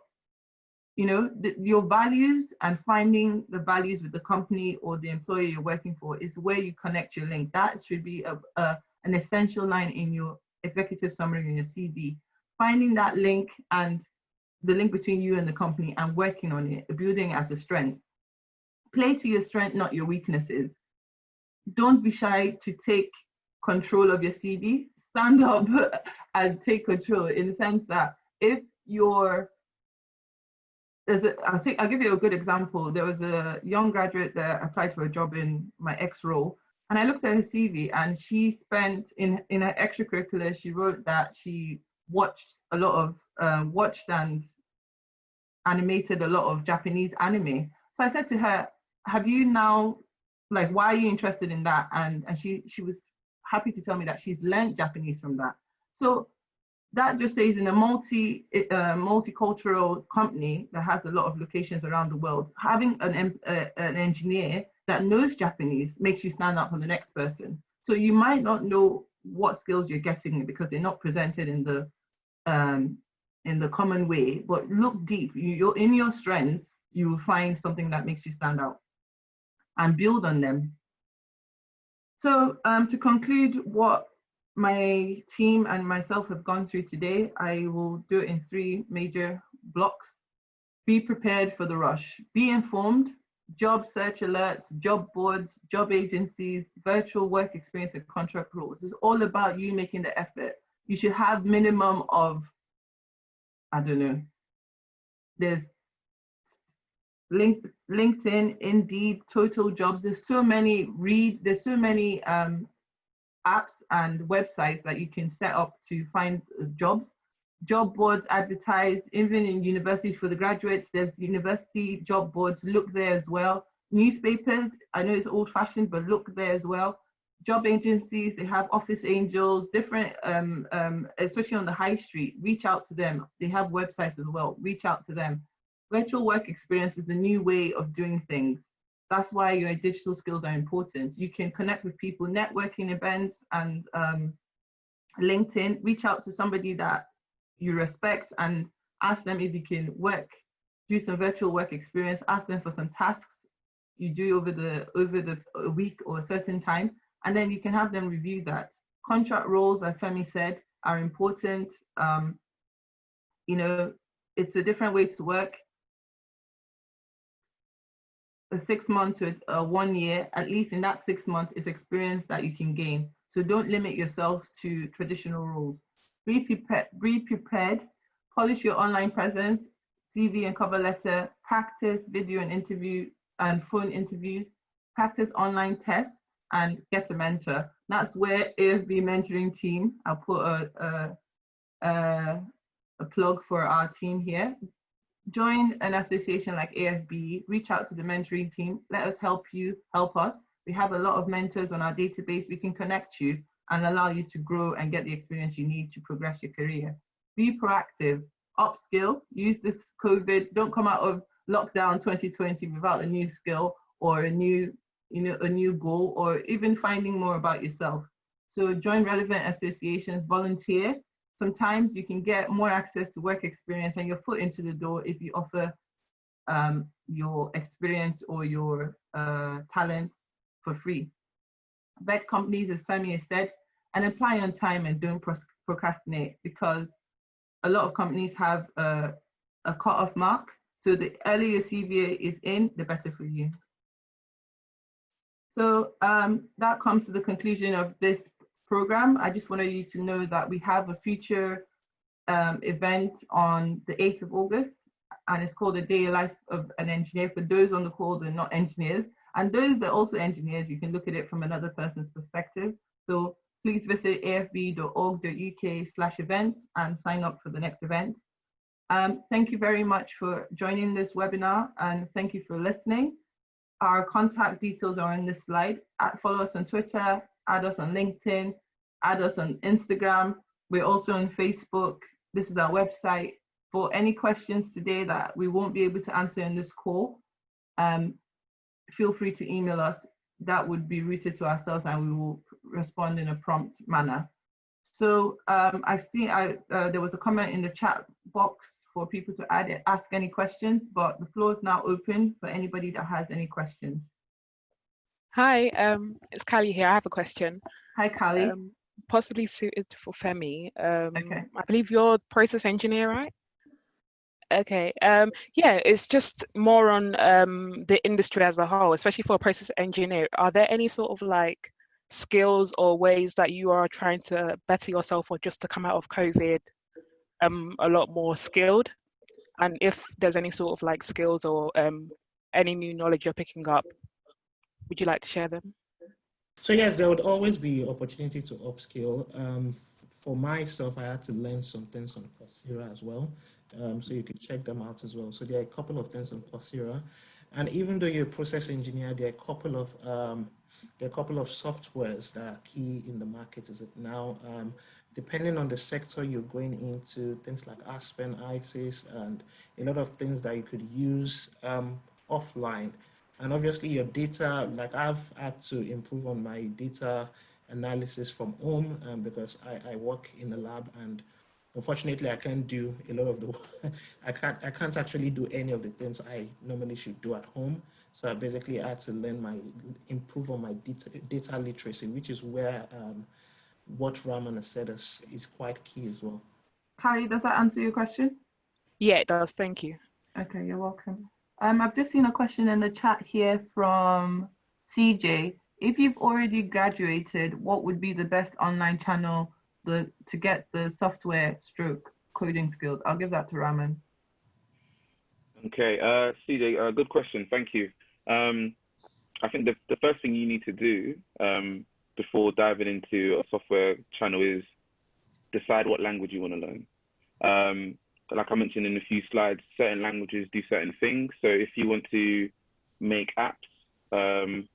your values and finding the values with the company or the employer you're working for is where you connect your link. That should be an essential line in your executive summary in your CV. Finding that link and the link between you and the company and working on it, building it as a strength. Play to your strength, not your weaknesses. Don't be shy to take control of your CV. Stand up and take control in the sense that if I'll give you a good example. There was a young graduate that applied for a job in my ex role, and I looked at her CV, and she spent in her extracurricular, she wrote that she watched and animated a lot of Japanese anime. So I said to her, have you now, like, why are you interested in that? And she was happy to tell me that she's learned Japanese from that. So that just says in a multicultural company that has a lot of locations around the world, having an engineer that knows Japanese makes you stand out from the next person. So you might not know what skills you're getting because they're not presented in the common way, but look deep. You're in your strengths, you will find something that makes you stand out and build on them. So to conclude what my team and myself have gone through today, I will do it in 3 major blocks. Be prepared for the rush. Be informed. Job search alerts, job boards, job agencies, virtual work experience and contract rules. It's all about you making the effort. You should have minimum of, I don't know, there's LinkedIn, Indeed, Total Jobs. There's so many apps and websites that you can set up to find jobs. Job boards advertise, even in university for the graduates, there's university job boards, look there as well. Newspapers, I know it's old fashioned, but look there as well. Job agencies, they have office angels, different, especially on the high street, reach out to them. They have websites as well, reach out to them. Virtual work experience is a new way of doing things. That's why your digital skills are important. You can connect with people, networking events and LinkedIn, reach out to somebody that you respect and ask them if you can do some virtual work experience, ask them for some tasks you do over the week or a certain time, and then you can have them review that. Contract roles, like Femi said, are important. It's a different way to work. A 6 month to 1 year, at least in that 6 months, is experience that you can gain. So don't limit yourself to traditional roles. Be prepared, polish your online presence, CV and cover letter, practice video and interview and phone interviews, practice online tests, and get a mentor. That's where AFB mentoring team, I'll put a plug for our team here. Join an association like AFBE, reach out to the mentoring team, let us help you, help us. We have a lot of mentors on our database. We can connect you and allow you to grow and get the experience you need to progress your career. Be proactive, upskill, use this COVID, don't come out of lockdown 2020 without a new skill or a new goal, or even finding more about yourself. So join relevant associations, volunteer. Sometimes you can get more access to work experience and your foot into the door if you offer your experience or your talents for free. Vet companies, as Femi has said, and apply on time and don't procrastinate, because a lot of companies have a cut-off mark. So the earlier your CV is in, the better for you. So that comes to the conclusion of this program. I just wanted you to know that we have a future event on the 8th of August, and it's called The Day Life of an Engineer. For those on the call, they're not engineers. And those that are also engineers, you can look at it from another person's perspective. So please visit afbe.org.uk/events and sign up for the next event. Thank you very much for joining this webinar, and thank you for listening. Our contact details are on this slide. Follow us on Twitter, add us on LinkedIn, add us on Instagram. We're also on Facebook. This is our website. For any questions today that we won't be able to answer in this call, feel free to email us. That would be routed to ourselves and we will respond in a prompt manner. So I've seen there was a comment in the chat box for people to ask any questions, but the floor is now open for anybody that has any questions. Hi, it's Callie here. I have a question. Hi, Callie. Possibly suited for Femi. Okay. I believe you're process engineer, right? Okay. Yeah, it's just more on the industry as a whole, especially for a process engineer. Are there any sort of like skills or ways that you are trying to better yourself, or just to come out of COVID a lot more skilled? And if there's any sort of like skills or any new knowledge you're picking up, would you like to share them? So yes, there would always be opportunity to upskill. For myself, I had to learn some things on Coursera as well. So you can check them out as well. So there are a couple of things on Coursera. And even though you're a process engineer, there are a couple of softwares that are key in the market as it now. Depending on the sector you're going into, things like Aspen, ISIS, and a lot of things that you could use offline. And obviously your data, like I've had to improve on my data analysis from home because I work in a lab, and unfortunately I can't do a lot of the I can't actually do any of the things I normally should do at home. So I basically had to improve on my data literacy, which is where what Raman has said is quite key as well. Kylie, does that answer your question? Yeah, it does. Thank you. Okay, you're welcome. I've just seen a question in the chat here from CJ. If you've already graduated, what would be the best online channel to get the software stroke coding skills? I'll give that to Raman. Okay, CJ, good question. Thank you. I think the first thing you need to do before diving into a software channel is decide what language you want to learn. Like I mentioned in a few slides, certain languages do certain things. So if you want to make apps,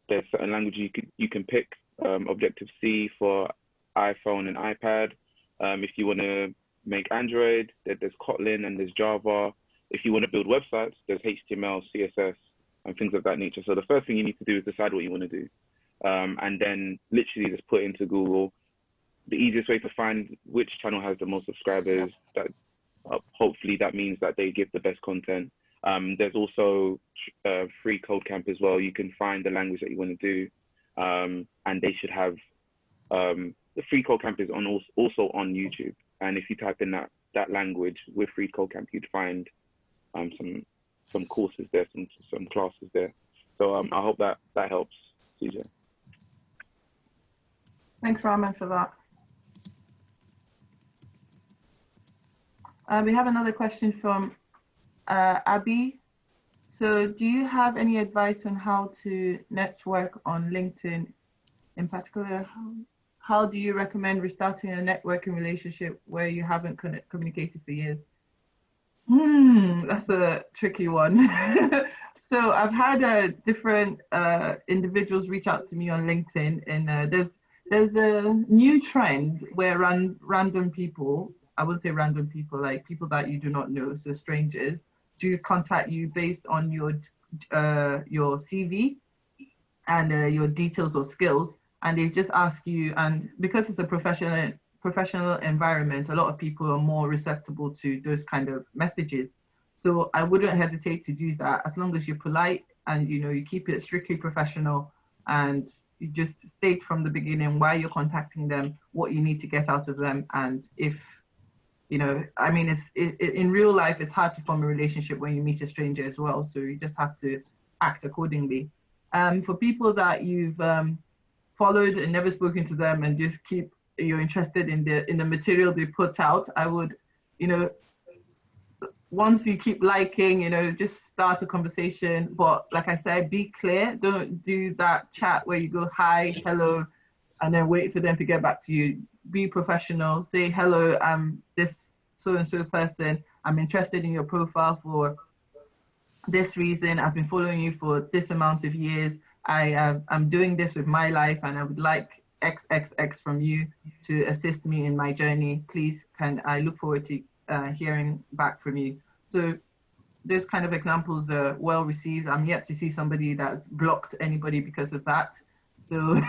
there's certain languages you can pick. Objective-C for iPhone and iPad. If you want to make Android, there's Kotlin and there's Java. If you want to build websites, there's HTML, CSS, and things of that nature. So the first thing you need to do is decide what you want to do. And then literally just put into Google the easiest way to find which channel has the most subscribers. That hopefully that means that they give the best content. There's also free code camp as well. You can find the language that you want to do, and they should have the free code camp is also on YouTube. And if you type in that language with free code camp, you'd find some courses there, some classes there. So I hope that helps, CJ. Thanks, Raman, for that. We have another question from Abby. So do you have any advice on how to network on LinkedIn? In particular, how do you recommend restarting a networking relationship where you haven't communicated for years? That's a tricky one. So I've had different individuals reach out to me on LinkedIn, and there's a new trend where random people, I would say random people, like people that you do not know, so strangers, do contact you based on your CV and your details or skills, and they just ask you. And because it's a professional environment, a lot of people are more receptible to those kind of messages. So I wouldn't hesitate to do that, as long as you're polite and you keep it strictly professional, and you just state from the beginning why you're contacting them, what you need to get out of them, and if I mean, in real life, it's hard to form a relationship when you meet a stranger as well. So you just have to act accordingly. For people that you've followed and never spoken to them, and just you're interested in the material they put out, I would, once you keep liking, just start a conversation. But like I said, be clear. Don't do that chat where you go, hi, hello, and then wait for them to get back to you. Be professional. Say, hello, I'm this so-and-so person. I'm interested in your profile for this reason. I've been following you for this amount of years. I'm doing this with my life, and I would like XXX from you to assist me in my journey. Please, I look forward to hearing back from you. So those kind of examples are well received. I'm yet to see somebody that's blocked anybody because of that. So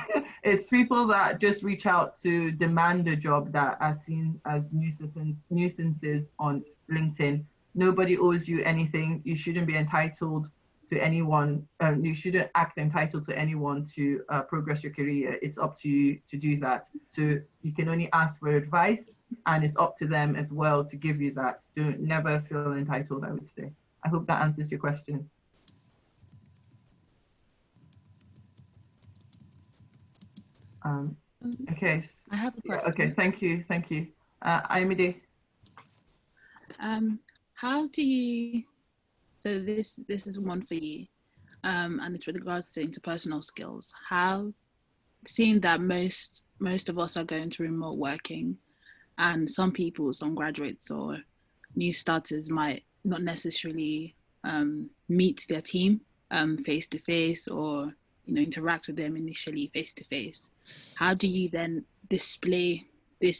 it's people that just reach out to demand a job that are seen as nuisances on LinkedIn. Nobody owes you anything. You shouldn't be entitled to anyone. You shouldn't act entitled to anyone to progress your career. It's up to you to do that. So you can only ask for advice, and it's up to them as well to give you that. Don't never feel entitled, I would say. I hope that answers your question. Okay. I have a question. Okay, thank you. Ayomide. How do you, so this is one for you, and it's with regards to interpersonal skills. How, seeing that most of us are going to remote working, and some people, some graduates or new starters might not necessarily meet their team face to face, or interact with them initially face to face, how do you then display the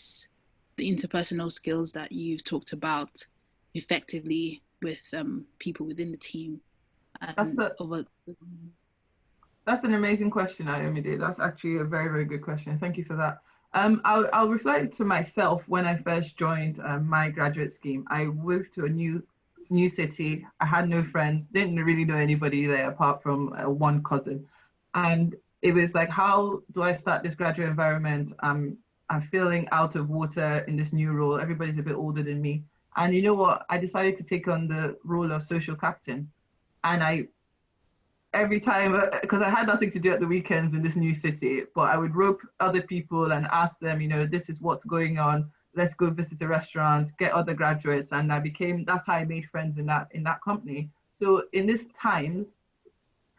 interpersonal skills that you've talked about effectively with people within the team? That's an amazing question, Ayomide. That's actually a very, very good question. Thank you for that. I'll reflect to myself when I first joined my graduate scheme. I moved to a new city. I had no friends, didn't really know anybody there apart from one cousin. And it was like, how do I start this graduate environment? I'm feeling out of water in this new role. Everybody's a bit older than me. And you know what? I decided to take on the role of social captain. And every time, because I had nothing to do at the weekends in this new city, but I would rope other people and ask them, this is what's going on. Let's go visit a restaurant, get other graduates. And that's how I made friends in that company. So in these times,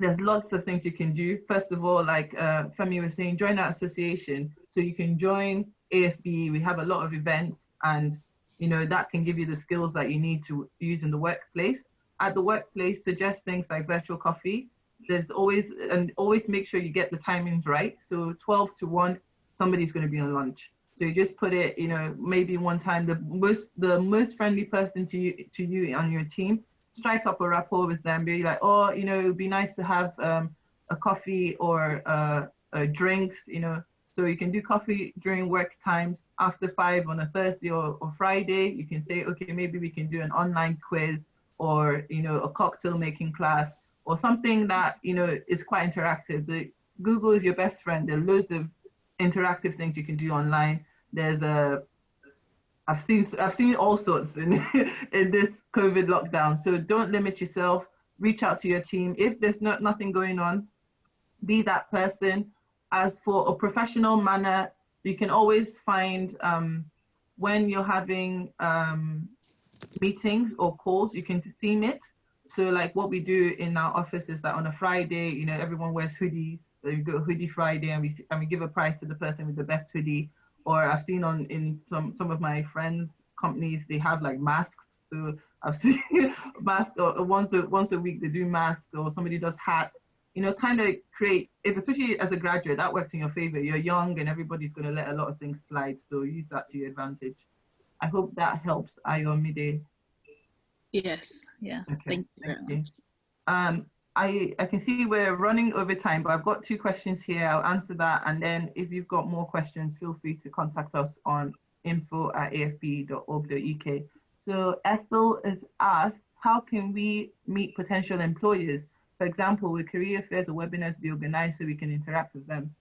there's lots of things you can do. First of all, like Femi was saying, join our association. So you can join AFBE. We have a lot of events, and that can give you the skills that you need to use in the workplace. At the workplace, suggest things like virtual coffee. There's always make sure you get the timings right. So 12 to 1, somebody's going to be on lunch. So you just put it, maybe one time, the most friendly person to you on your team, strike up a rapport with them, be like, oh, it would be nice to have a coffee or drinks, so you can do coffee during work times after 5 on a Thursday or Friday. You can say, okay, maybe we can do an online quiz or, a cocktail making class or something that, is quite interactive. Google is your best friend. There are loads of interactive things you can do online. There's I've seen all sorts in this COVID lockdown. So don't limit yourself. Reach out to your team. If there's nothing going on, be that person. As for a professional manner, you can always find when you're having meetings or calls, you can theme it. So like what we do in our office is that on a Friday, everyone wears hoodies. So you go Hoodie Friday, and we give a prize to the person with the best hoodie. Or I've seen in some of my friends' companies, they have like masks. So I've seen masks, or once a week they do masks, or somebody does hats. Kind of create, especially as a graduate, that works in your favor. You're young and everybody's going to let a lot of things slide. So use that to your advantage. I hope that helps, Ayomide. Yes, yeah. Okay, thank you very much. I can see we're running over time, but I've got 2 questions here. I'll answer that. And then if you've got more questions, feel free to contact us on info@afbe.org.uk. So Ethel is asked, how can we meet potential employers? For example, will career fairs or webinars be organized so we can interact with them?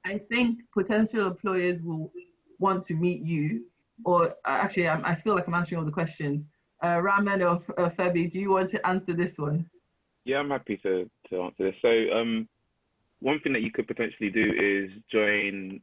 I think potential employers will want to meet you, or actually, I feel like I'm answering all the questions. Raman or Feby, do you want to answer this one? Yeah, I'm happy to answer this. So one thing that you could potentially do is join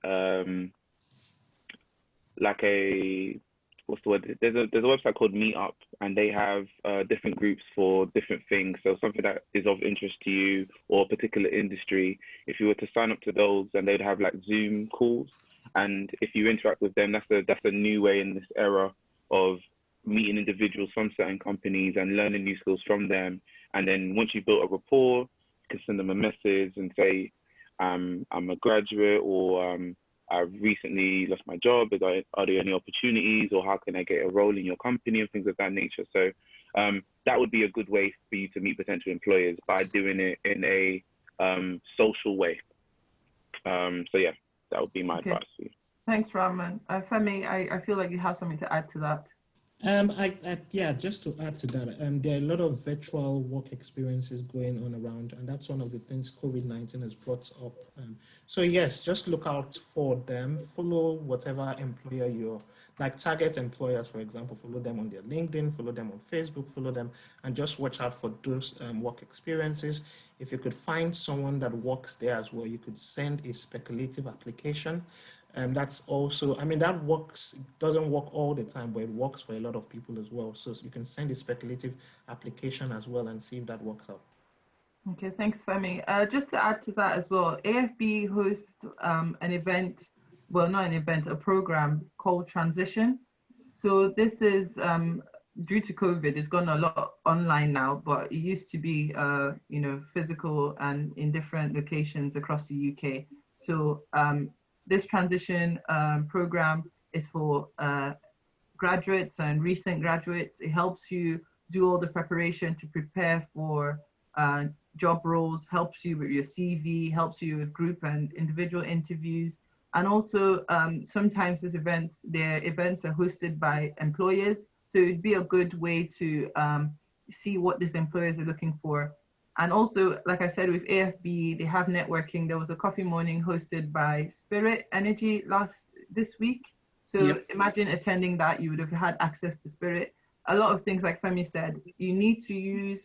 there's a website called Meetup, and they have different groups for different things. So something that is of interest to you or a particular industry, if you were to sign up to those, and they'd have like Zoom calls, and if you interact with them, that's a new way in this era of meeting individuals from certain companies and learning new skills from them. And then once you've built a rapport, you can send them a message and say, I'm a graduate, or I've recently lost my job. Are there any opportunities, or how can I get a role in your company, and things of that nature. So that would be a good way for you to meet potential employers, by doing it in a social way. So yeah, that would be my advice for you. Thanks, Raman. Femi, I feel like you have something to add to that. Yeah, just to add to that, there are a lot of virtual work experiences going on around, and that's one of the things COVID-19 has brought up. So yes, just look out for them, follow whatever employer you're, like target employers, for example, follow them on their LinkedIn, follow them on Facebook, follow them, and just watch out for those work experiences. If you could find someone that works there as well, you could send a speculative application. That's also, that doesn't work all the time, but it works for a lot of people as well. So you can send a speculative application as well and see if that works out. Okay, thanks, Femi. Just to add to that as well, AFB hosts an event, well, not an event, a program called Transition. So this is due to COVID, it's gone a lot online now, but it used to be, you know, physical and in different locations across the UK. So this transition program is for graduates and recent graduates. It helps you do all the preparation to prepare for job roles, helps you with your CV, helps you with group and individual interviews. And also sometimes these events, their events are hosted by employers. So it'd be a good way to see what these employers are looking for. And also, like I said, with AFB, they have networking. There was a coffee morning hosted by Spirit Energy this week. So imagine attending that, you would have had access to Spirit. A lot of things, like Femi said, you need to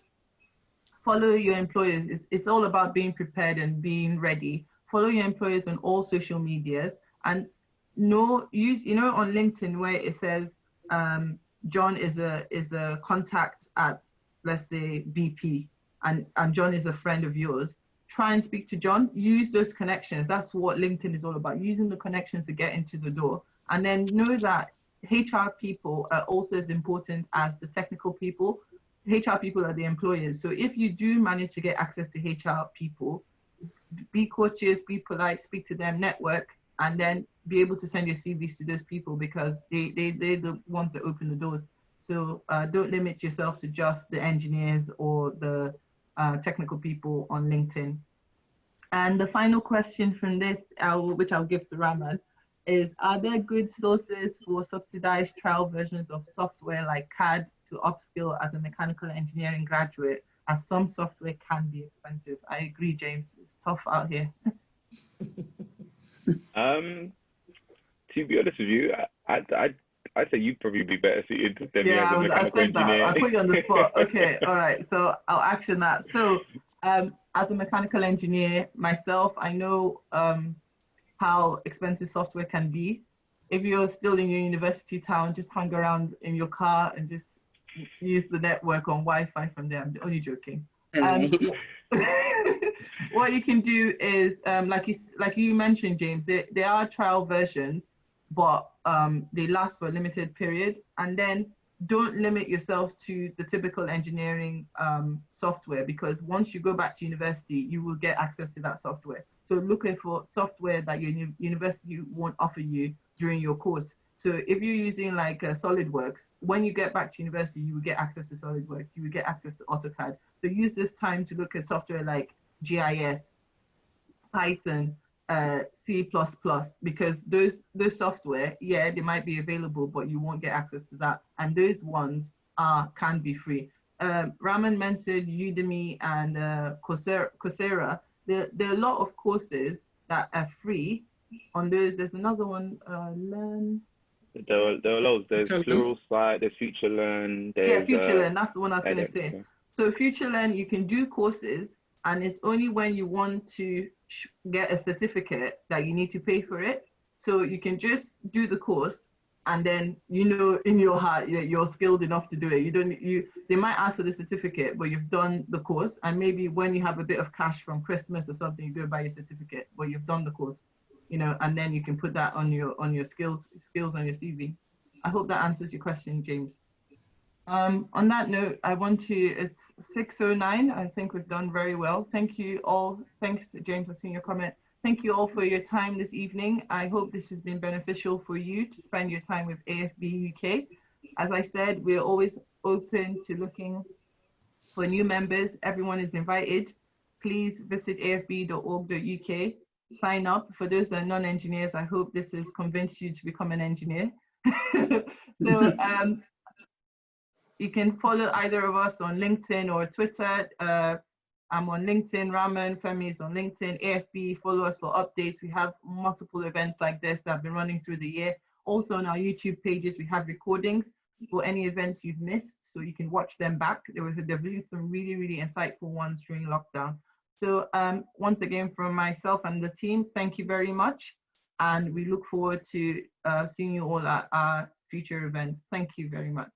follow your employers. It's all about being prepared and being ready. Follow your employers on all social medias, and use, you know, on LinkedIn where it says John is a contact at, let's say, BP, and John is a friend of yours. Try and speak to John. Use those connections. That's what LinkedIn is all about, using the connections to get into the door. And then know that HR people are also as important as the technical people. HR people are the employers. So if you do manage to get access to HR people, be courteous, be polite, speak to them, network, and then be able to send your CVs to those people, because they're the ones that open the doors. So don't limit yourself to just the engineers or the technical people on LinkedIn. And the final question from this, which I'll give to Raman, is, are there good sources for subsidized trial versions of software like CAD to upskill as a mechanical engineering graduate, as some software can be expensive? I agree, James. It's tough out here. To be honest with you, I'd say you'd probably be better suited than me as a mechanical engineer. I put you on the spot. Okay, all right. So I'll action that. So as a mechanical engineer myself, I know how expensive software can be. If you're still in your university town, just hang around in your car and just use the network on Wi-Fi from there. I'm only joking. What you can do is, like you mentioned, James, there are trial versions, but they last for a limited period. And then don't limit yourself to the typical engineering software, because once you go back to university, you will get access to that software. So looking for software that your university won't offer you during your course. So if you're using like SolidWorks, when you get back to university, you will get access to SolidWorks, you will get access to AutoCAD. So use this time to look at software like GIS, Python, C++, because those software, yeah, they might be available, but you won't get access to that. And those ones can be free. Raman mentioned Udemy and Coursera. There are a lot of courses that are free on those. There's another one, Learn. There are loads. There's Pluralsight, there's FutureLearn. Yeah, FutureLearn, that's the one I was going to say. Yeah. So FutureLearn, you can do courses, and it's only when you want to get a certificate that you need to pay for it. So you can just do the course, and then you know in your heart you're skilled enough to do it. They might ask for the certificate, but you've done the course, and maybe when you have a bit of cash from Christmas or something, you go buy your certificate, but you've done the course, you know, and then you can put that on your skills on your CV. I hope that answers your question, James. On that note, it's 6:09. I think we've done very well. Thank you all. Thanks to James for seeing your comment. Thank you all for your time this evening. I hope this has been beneficial for you to spend your time with AFBE-UK. As I said, we're always open to looking for new members. Everyone is invited. Please visit afbe.org.uk. Sign up. For those that are non-engineers, I hope this has convinced you to become an engineer. So you can follow either of us on LinkedIn or Twitter. I'm on LinkedIn, Raman, Femi is on LinkedIn, AFB, follow us for updates. We have multiple events like this that have been running through the year. Also on our YouTube pages, we have recordings for any events you've missed, so you can watch them back. There have been some really, really insightful ones during lockdown. So once again, from myself and the team, thank you very much. And we look forward to seeing you all at our future events. Thank you very much.